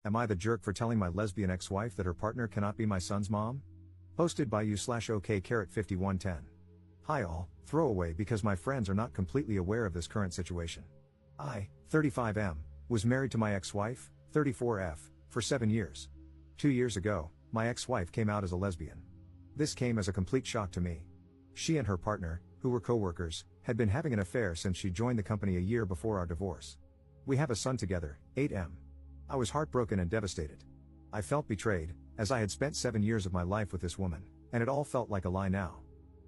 Am I the jerk for telling my lesbian ex-wife that her partner cannot be my son's mom? Posted by you/OK5110. Hi all, throwaway because my friends are not completely aware of this current situation. I, 35M, was married to my ex-wife, 34F, for 7 years. 2 years ago, my ex-wife came out as a lesbian. This came as a complete shock to me. She and her partner, who were co-workers, had been having an affair since she joined the company a year before our divorce. We have a son together, 8M. I was heartbroken and devastated. I felt betrayed, as I had spent 7 years of my life with this woman, and it all felt like a lie now.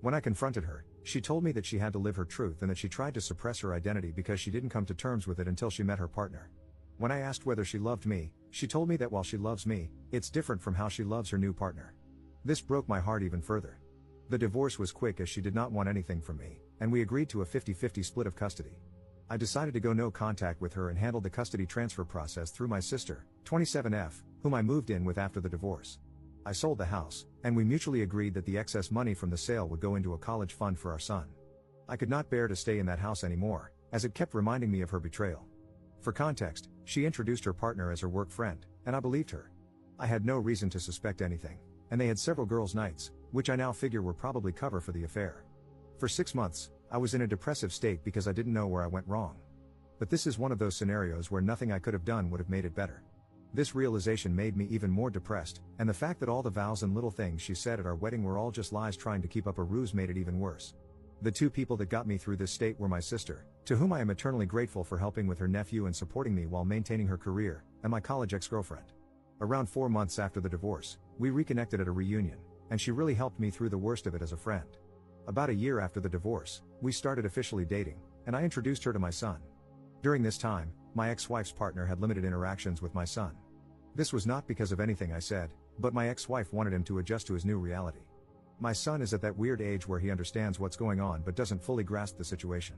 When I confronted her, she told me that she had to live her truth and that she tried to suppress her identity because she didn't come to terms with it until she met her partner. When I asked whether she loved me, she told me that while she loves me, it's different from how she loves her new partner. This broke my heart even further. The divorce was quick as she did not want anything from me, and we agreed to a 50-50 split of custody. I decided to go no contact with her and handled the custody transfer process through my sister, 27F, whom I moved in with after the divorce. I sold the house, and we mutually agreed that the excess money from the sale would go into a college fund for our son. I could not bear to stay in that house anymore, as it kept reminding me of her betrayal. For context, she introduced her partner as her work friend, and I believed her. I had no reason to suspect anything, and they had several girls' nights, which I now figure were probably cover for the affair. For 6 months, I was in a depressive state because I didn't know where I went wrong. But this is one of those scenarios where nothing I could have done would have made it better. This realization made me even more depressed, and the fact that all the vows and little things she said at our wedding were all just lies trying to keep up a ruse made it even worse. The two people that got me through this state were my sister, to whom I am eternally grateful for helping with her nephew and supporting me while maintaining her career, and my college ex-girlfriend. Around 4 months after the divorce, we reconnected at a reunion, and she really helped me through the worst of it as a friend. About a year after the divorce, we started officially dating, and I introduced her to my son. During this time, my ex-wife's partner had limited interactions with my son. This was not because of anything I said, but my ex-wife wanted him to adjust to his new reality. My son is at that weird age where he understands what's going on but doesn't fully grasp the situation.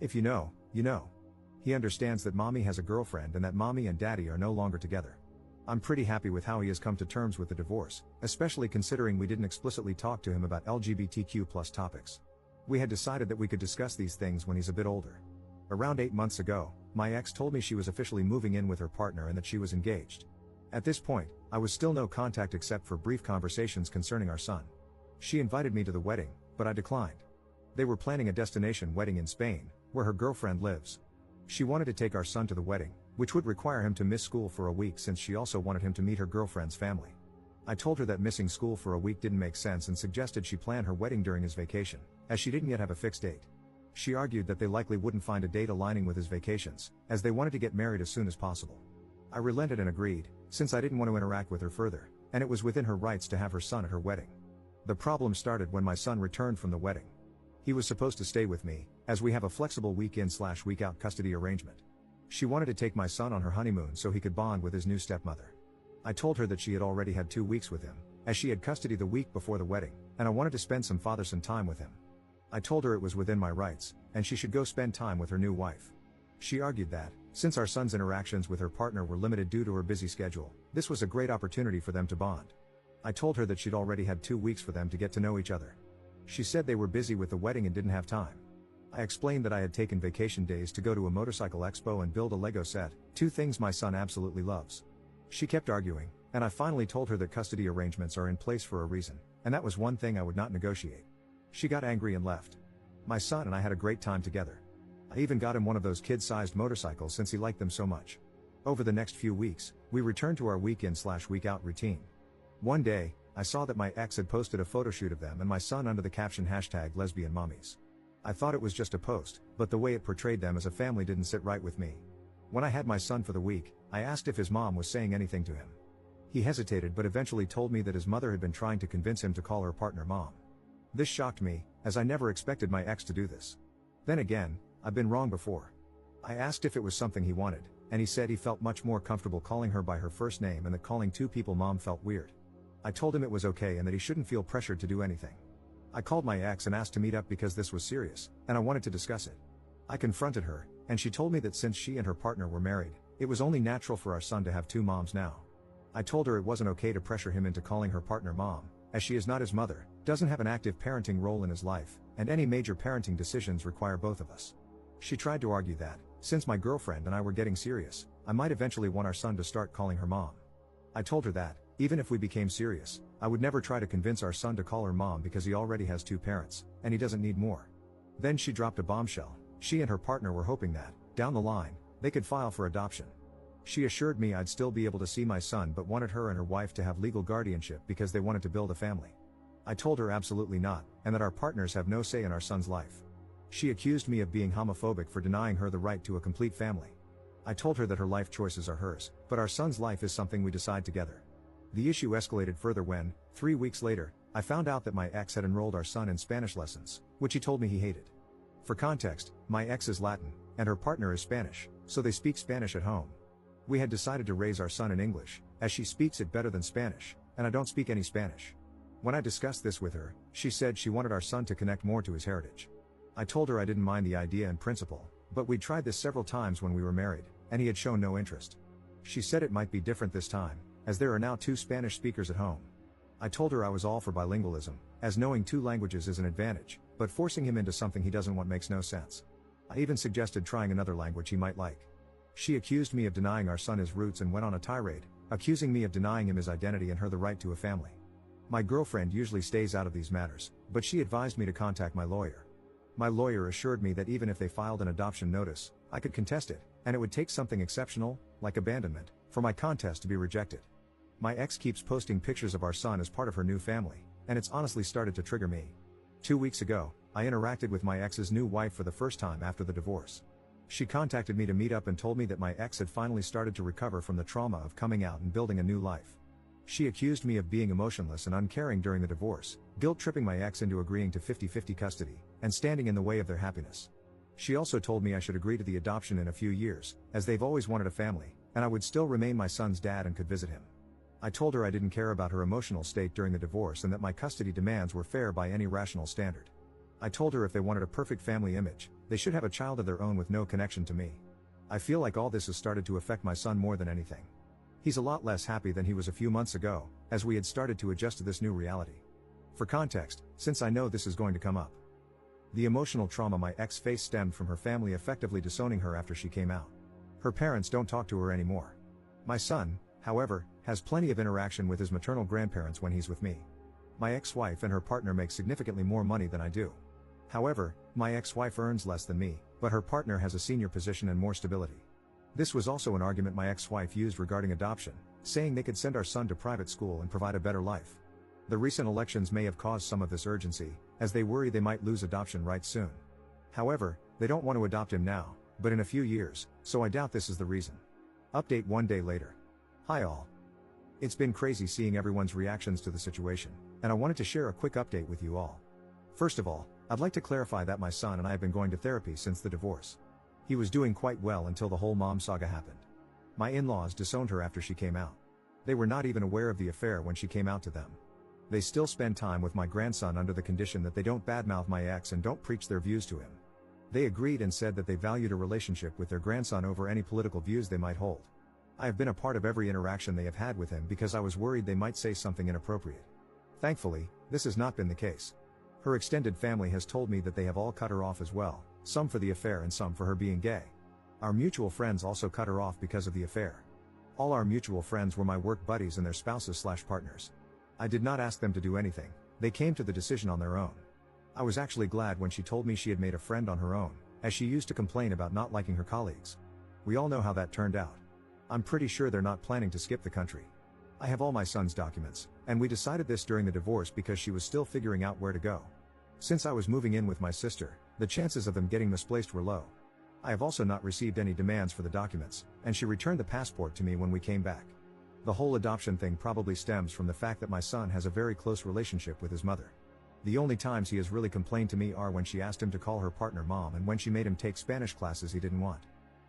If you know, you know. He understands that mommy has a girlfriend and that mommy and daddy are no longer together. I'm pretty happy with how he has come to terms with the divorce, especially considering we didn't explicitly talk to him about LGBTQ+ topics. We had decided that we could discuss these things when he's a bit older. Around 8 months ago, my ex told me she was officially moving in with her partner and that she was engaged. At this point, I was still no contact except for brief conversations concerning our son. She invited me to the wedding, but I declined. They were planning a destination wedding in Spain, where her girlfriend lives. She wanted to take our son to the wedding, which would require him to miss school for a week since she also wanted him to meet her girlfriend's family. I told her that missing school for a week didn't make sense and suggested she plan her wedding during his vacation, as she didn't yet have a fixed date. She argued that they likely wouldn't find a date aligning with his vacations, as they wanted to get married as soon as possible. I relented and agreed, since I didn't want to interact with her further, and it was within her rights to have her son at her wedding. The problem started when my son returned from the wedding. He was supposed to stay with me, as we have a flexible week-in/week-out custody arrangement. She wanted to take my son on her honeymoon so he could bond with his new stepmother. I told her that she had already had 2 weeks with him, as she had custody the week before the wedding, and I wanted to spend some father-son time with him. I told her it was within my rights, and she should go spend time with her new wife. She argued that, since our son's interactions with her partner were limited due to her busy schedule, this was a great opportunity for them to bond. I told her that she'd already had 2 weeks for them to get to know each other. She said they were busy with the wedding and didn't have time. I explained that I had taken vacation days to go to a motorcycle expo and build a Lego set, 2 things my son absolutely loves. She kept arguing, and I finally told her that custody arrangements are in place for a reason, and that was one thing I would not negotiate. She got angry and left. My son and I had a great time together. I even got him one of those kid-sized motorcycles since he liked them so much. Over the next few weeks, we returned to our week-in/week-out routine. One day, I saw that my ex had posted a photo shoot of them and my son under the caption #lesbianmommies. I thought it was just a post, but the way it portrayed them as a family didn't sit right with me. When I had my son for the week, I asked if his mom was saying anything to him. He hesitated but eventually told me that his mother had been trying to convince him to call her partner mom. This shocked me, as I never expected my ex to do this. Then again, I've been wrong before. I asked if it was something he wanted, and he said he felt much more comfortable calling her by her first name and that calling 2 people mom felt weird. I told him it was okay and that he shouldn't feel pressured to do anything. I called my ex and asked to meet up because this was serious, and I wanted to discuss it. I confronted her, and she told me that since she and her partner were married, it was only natural for our son to have 2 moms now. I told her it wasn't okay to pressure him into calling her partner mom, as she is not his mother, doesn't have an active parenting role in his life, and any major parenting decisions require both of us. She tried to argue that, since my girlfriend and I were getting serious, I might eventually want our son to start calling her mom. I told her that, even if we became serious, I would never try to convince our son to call her mom because he already has 2 parents, and he doesn't need more. Then she dropped a bombshell. She and her partner were hoping that, down the line, they could file for adoption. She assured me I'd still be able to see my son but wanted her and her wife to have legal guardianship because they wanted to build a family. I told her absolutely not, and that our partners have no say in our son's life. She accused me of being homophobic for denying her the right to a complete family. I told her that her life choices are hers, but our son's life is something we decide together. The issue escalated further when, 3 weeks later, I found out that my ex had enrolled our son in Spanish lessons, which he told me he hated. For context, my ex is Latin, and her partner is Spanish, so they speak Spanish at home. We had decided to raise our son in English, as she speaks it better than Spanish, and I don't speak any Spanish. When I discussed this with her, she said she wanted our son to connect more to his heritage. I told her I didn't mind the idea in principle, but we'd tried this several times when we were married, and he had shown no interest. She said it might be different this time, as there are now 2 Spanish speakers at home. I told her I was all for bilingualism, as knowing 2 languages is an advantage, but forcing him into something he doesn't want makes no sense. I even suggested trying another language he might like. She accused me of denying our son his roots and went on a tirade, accusing me of denying him his identity and her the right to a family. My girlfriend usually stays out of these matters, but she advised me to contact my lawyer. My lawyer assured me that even if they filed an adoption notice, I could contest it, and it would take something exceptional, like abandonment, for my contest to be rejected. My ex keeps posting pictures of our son as part of her new family, and it's honestly started to trigger me. 2 weeks ago, I interacted with my ex's new wife for the first time after the divorce. She contacted me to meet up and told me that my ex had finally started to recover from the trauma of coming out and building a new life. She accused me of being emotionless and uncaring during the divorce, guilt-tripping my ex into agreeing to 50-50 custody, and standing in the way of their happiness. She also told me I should agree to the adoption in a few years, as they've always wanted a family, and I would still remain my son's dad and could visit him. I told her I didn't care about her emotional state during the divorce and that my custody demands were fair by any rational standard. I told her if they wanted a perfect family image, they should have a child of their own with no connection to me. I feel like all this has started to affect my son more than anything. He's a lot less happy than he was a few months ago, as we had started to adjust to this new reality. For context, since I know this is going to come up, the emotional trauma my ex faced stemmed from her family effectively disowning her after she came out. Her parents don't talk to her anymore. My son, however, has plenty of interaction with his maternal grandparents when he's with me. My ex-wife and her partner make significantly more money than I do. However, my ex-wife earns less than me, but her partner has a senior position and more stability. This was also an argument my ex-wife used regarding adoption, saying they could send our son to private school and provide a better life. The recent elections may have caused some of this urgency, as they worry they might lose adoption rights soon. However, they don't want to adopt him now, but in a few years, so I doubt this is the reason. Update 1 day later. Hi all. It's been crazy seeing everyone's reactions to the situation, and I wanted to share a quick update with you all. First of all, I'd like to clarify that my son and I have been going to therapy since the divorce. He was doing quite well until the whole mom saga happened. My in-laws disowned her after she came out. They were not even aware of the affair when she came out to them. They still spend time with my grandson under the condition that they don't badmouth my ex and don't preach their views to him. They agreed and said that they valued a relationship with their grandson over any political views they might hold. I have been a part of every interaction they have had with him because I was worried they might say something inappropriate. Thankfully, this has not been the case. Her extended family has told me that they have all cut her off as well, some for the affair and some for her being gay. Our mutual friends also cut her off because of the affair. All our mutual friends were my work buddies and their spouses/partners. I did not ask them to do anything, they came to the decision on their own. I was actually glad when she told me she had made a friend on her own, as she used to complain about not liking her colleagues. We all know how that turned out. I'm pretty sure they're not planning to skip the country. I have all my son's documents, and we decided this during the divorce because she was still figuring out where to go. Since I was moving in with my sister, the chances of them getting misplaced were low. I have also not received any demands for the documents, and she returned the passport to me when we came back. The whole adoption thing probably stems from the fact that my son has a very close relationship with his mother. The only times he has really complained to me are when she asked him to call her partner mom and when she made him take Spanish classes he didn't want.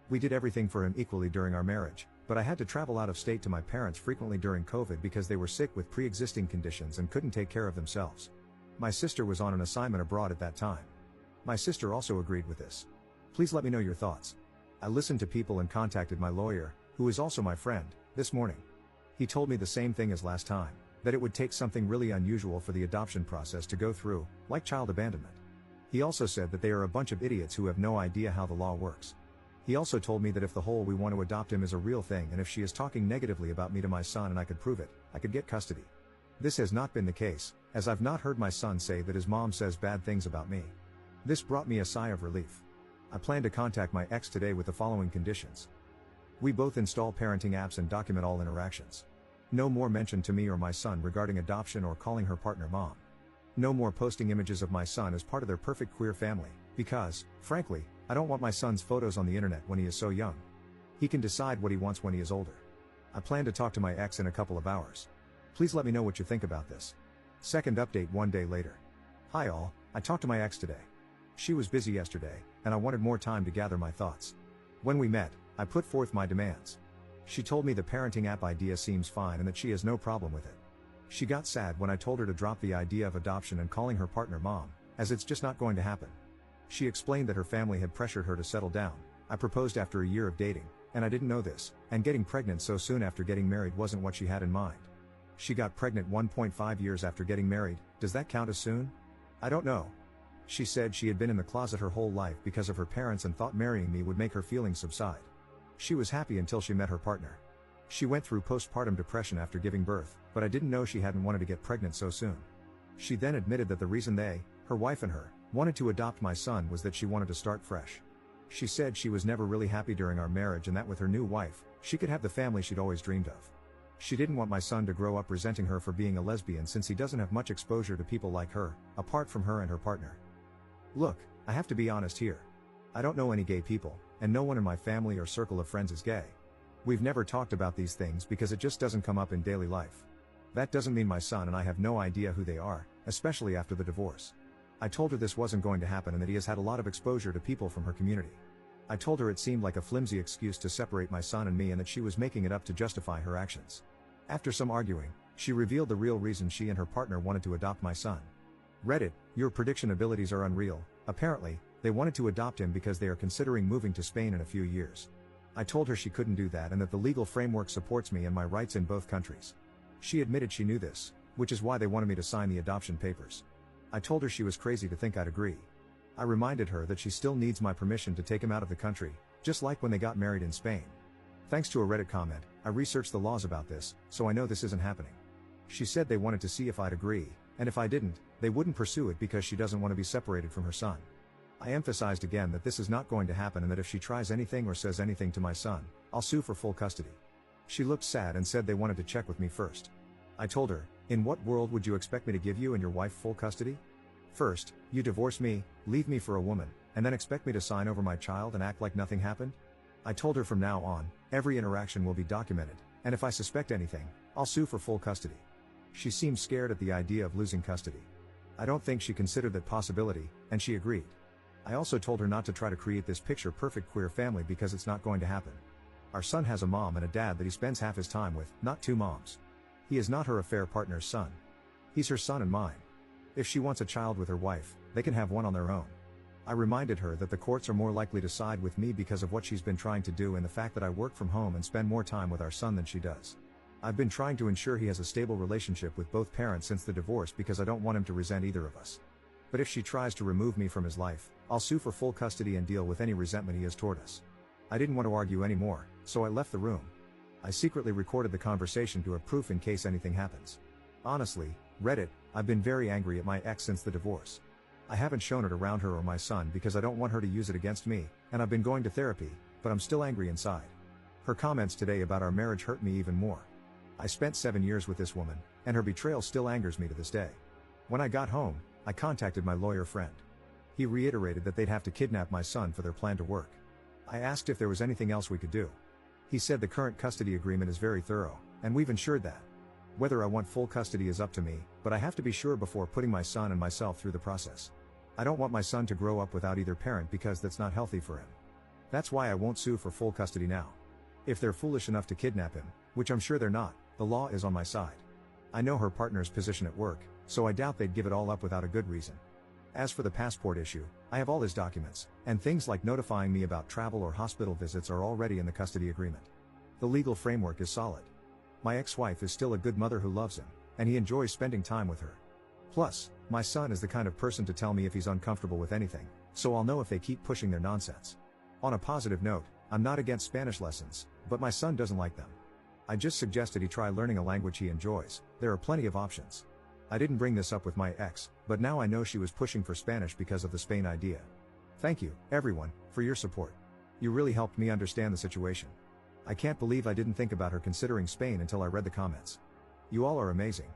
We did everything for him equally during our marriage, but I had to travel out of state to my parents frequently during COVID because they were sick with pre-existing conditions and couldn't take care of themselves. My sister was on an assignment abroad at that time. My sister also agreed with this. Please let me know your thoughts. I listened to people and contacted my lawyer, who is also my friend, this morning. He told me the same thing as last time, that it would take something really unusual for the adoption process to go through, like child abandonment. He also said that they are a bunch of idiots who have no idea how the law works. He also told me that if the whole "we want to adopt him" is a real thing and if she is talking negatively about me to my son and I could prove it, I could get custody. This has not been the case, as I've not heard my son say that his mom says bad things about me. This brought me a sigh of relief. I plan to contact my ex today with the following conditions. We both install parenting apps and document all interactions. No more mention to me or my son regarding adoption or calling her partner mom. No more posting images of my son as part of their perfect queer family, because, frankly, I don't want my son's photos on the internet when he is so young. He can decide what he wants when he is older. I plan to talk to my ex in a couple of hours. Please let me know what you think about this. Second update 1 day later. Hi all, I talked to my ex today. She was busy yesterday, and I wanted more time to gather my thoughts. When we met, I put forth my demands. She told me the parenting app idea seems fine and that she has no problem with it. She got sad when I told her to drop the idea of adoption and calling her partner mom, as it's just not going to happen. She explained that her family had pressured her to settle down. I proposed after a year of dating, and I didn't know this, and getting pregnant so soon after getting married wasn't what she had in mind. She got pregnant 1.5 years after getting married. Does that count as soon? I don't know. She said she had been in the closet her whole life because of her parents and thought marrying me would make her feelings subside. She was happy until she met her partner. She went through postpartum depression after giving birth, but I didn't know she hadn't wanted to get pregnant so soon. She then admitted that the reason they, her wife and her, wanted to adopt my son was that she wanted to start fresh. She said she was never really happy during our marriage and that with her new wife, she could have the family she'd always dreamed of. She didn't want my son to grow up resenting her for being a lesbian since he doesn't have much exposure to people like her, apart from her and her partner. Look, I have to be honest here. I don't know any gay people, and no one in my family or circle of friends is gay. We've never talked about these things because it just doesn't come up in daily life. That doesn't mean my son and I have no idea who they are, especially after the divorce. I told her this wasn't going to happen and that he has had a lot of exposure to people from her community. I told her it seemed like a flimsy excuse to separate my son and me and that she was making it up to justify her actions. After some arguing, she revealed the real reason she and her partner wanted to adopt my son. Reddit, your prediction abilities are unreal. Apparently, they wanted to adopt him because they are considering moving to Spain in a few years. I told her she couldn't do that and that the legal framework supports me and my rights in both countries. She admitted she knew this, which is why they wanted me to sign the adoption papers. I told her she was crazy to think I'd agree. I reminded her that she still needs my permission to take him out of the country, just like when they got married in Spain. Thanks to a Reddit comment, I researched the laws about this, so I know this isn't happening. She said they wanted to see if I'd agree, and if I didn't, they wouldn't pursue it because she doesn't want to be separated from her son. I emphasized again that this is not going to happen and that if she tries anything or says anything to my son, I'll sue for full custody. She looked sad and said they wanted to check with me first. I told her, in what world would you expect me to give you and your wife full custody? First, you divorce me, leave me for a woman, and then expect me to sign over my child and act like nothing happened? I told her from now on, every interaction will be documented, and if I suspect anything, I'll sue for full custody. She seemed scared at the idea of losing custody. I don't think she considered that possibility, and she agreed. I also told her not to try to create this picture-perfect queer family because it's not going to happen. Our son has a mom and a dad that he spends half his time with, not two moms. He is not her affair partner's son. He's her son and mine. If she wants a child with her wife, they can have one on their own. I reminded her that the courts are more likely to side with me because of what she's been trying to do and the fact that I work from home and spend more time with our son than she does. I've been trying to ensure he has a stable relationship with both parents since the divorce because I don't want him to resent either of us. But if she tries to remove me from his life, I'll sue for full custody and deal with any resentment he has toward us. I didn't want to argue anymore, so I left the room. I secretly recorded the conversation to have proof in case anything happens. Honestly, Reddit, I've been very angry at my ex since the divorce. I haven't shown it around her or my son because I don't want her to use it against me, and I've been going to therapy, but I'm still angry inside. Her comments today about our marriage hurt me even more. I spent 7 years with this woman, and her betrayal still angers me to this day. When I got home, I contacted my lawyer friend. He reiterated that they'd have to kidnap my son for their plan to work. I asked if there was anything else we could do. He said the current custody agreement is very thorough, and we've ensured that. Whether I want full custody is up to me, but I have to be sure before putting my son and myself through the process. I don't want my son to grow up without either parent because that's not healthy for him. That's why I won't sue for full custody now. If they're foolish enough to kidnap him, which I'm sure they're not, the law is on my side. I know her partner's position at work, so I doubt they'd give it all up without a good reason. As for the passport issue, I have all his documents, and things like notifying me about travel or hospital visits are already in the custody agreement. The legal framework is solid. My ex-wife is still a good mother who loves him, and he enjoys spending time with her. Plus, my son is the kind of person to tell me if he's uncomfortable with anything, so I'll know if they keep pushing their nonsense. On a positive note, I'm not against Spanish lessons, but my son doesn't like them. I just suggested he try learning a language he enjoys. There are plenty of options. I didn't bring this up with my ex, but now I know she was pushing for Spanish because of the Spain idea. Thank you, everyone, for your support. You really helped me understand the situation. I can't believe I didn't think about her considering Spain until I read the comments. You all are amazing.